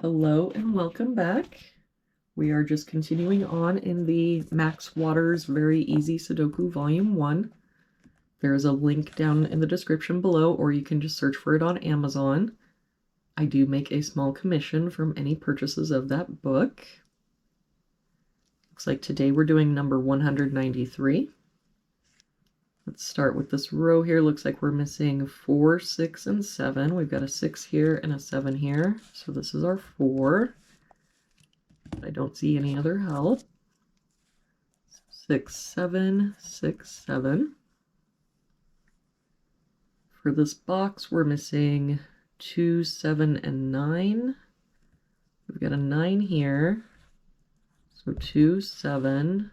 Hello and welcome back. We are just continuing on in the Max Waters Very Easy Sudoku Volume 1. There's a link down in the description below, or you can just search for it on Amazon. I do make a small commission from any purchases of that book. Looks like today we're doing number 193. Let's start with this row here. Looks like we're missing 4, 6, and 7. We've got a 6 here and a 7 here. So this is our 4. I don't see any other help. 6, 7, 6, 7. For this box, we're missing 2, 7, and 9. We've got a 9 here. So 2, 7,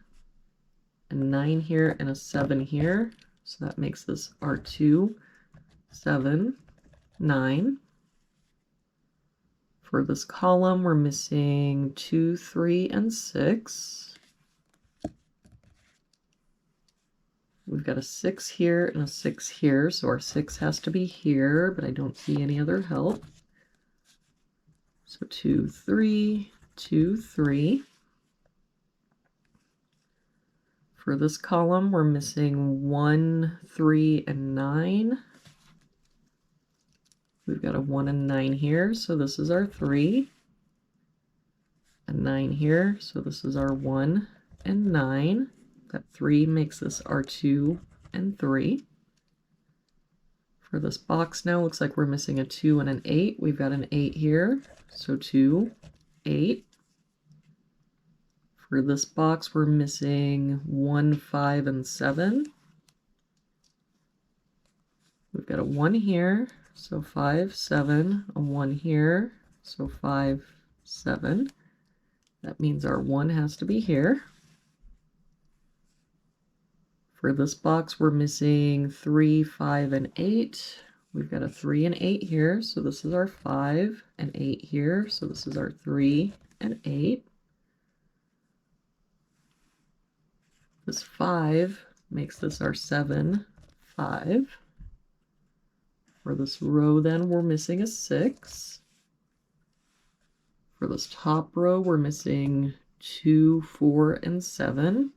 and 9 here, and a 7 here. So that makes this our 2, 7, 9. For this column, we're missing 2, 3, and 6. We've got a 6 here and a 6 here, so our 6 has to be here, but I don't see any other help. So 2, 3, 2, 3. For this column, we're missing 1, 3, and 9. We've got a 1 and 9 here, so this is our 3. A 9 here, so this is our 1 and 9. That 3 makes this our 2 and 3. For this box now, looks like we're missing a 2 and an 8. We've got an 8 here, so 2, 8. For this box, we're missing 1, 5, and 7. We've got a 1 here, so 5, 7, a 1 here, so 5, 7. That means our 1 has to be here. For this box, we're missing 3, 5, and 8. We've got a 3 and 8 here, so this is our 5, and 8 here, so this is our 3 and 8. This 5 makes this our 7, 5. For this row then, we're missing a 6. For this top row, we're missing 2, 4, and 7.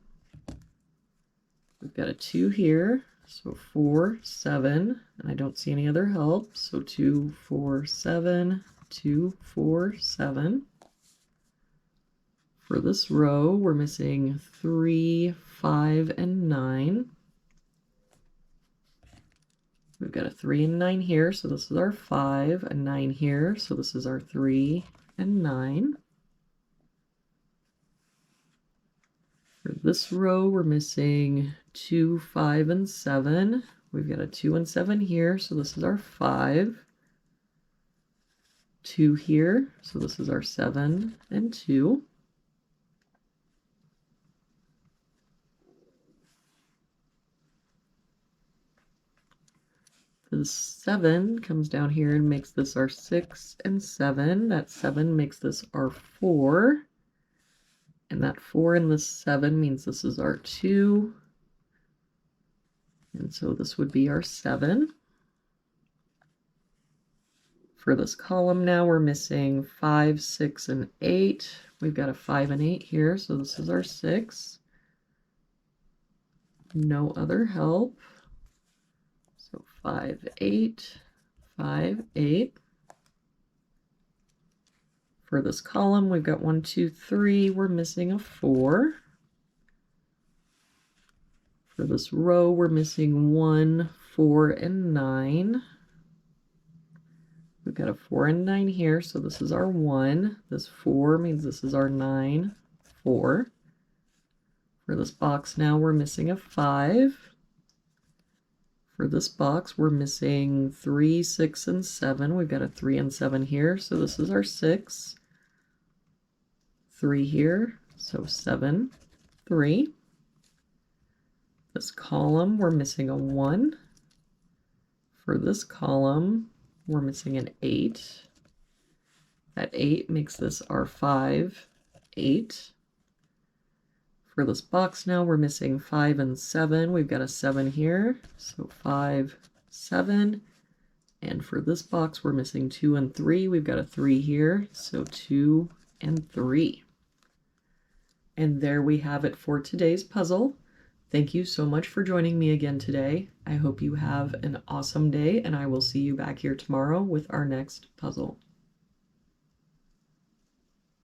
We've got a 2 here, so 4, 7, and I don't see any other help, so 2, 4, 7, 2, 4, 7. For this row, we're missing 3, 5, and 9. We've got a 3 and 9 here, so this is our 5, a 9 here, so this is our 3 and 9. For this row, we're missing 2, 5, and 7. We've got a 2 and 7 here, so this is our 5. 2 here, so this is our 7 and 2. The 7 comes down here and makes this our 6 and 7. That 7 makes this our 4. And that 4 and this 7 means this is our 2. And so this would be our 7. For this column now, we're missing 5, 6, and 8. We've got a 5 and 8 here, so this is our 6. No other help. So 5, 8, 5, 8. For this column, we've got 1, 2, 3. We're missing a 4. For this row, we're missing 1, 4, and 9. We've got a 4 and 9 here, so this is our 1. This 4 means this is our 9, 4. For this box now, we're missing a 5. For this box, we're missing 3, 6, and 7. We've got a 3 and 7 here, so this is our 6. 3 here, so 7, 3. This column, we're missing a 1. For this column, we're missing an 8. That 8 makes this our 5, 8. For this box now, we're missing 5 and 7. We've got a 7 here, so 5, 7, And for this box, we're missing 2 and 3. We've got a 3 here, so 2 and 3. And there we have it for today's puzzle. Thank you so much for joining me again today. I hope you have an awesome day, and I will see you back here tomorrow with our next puzzle.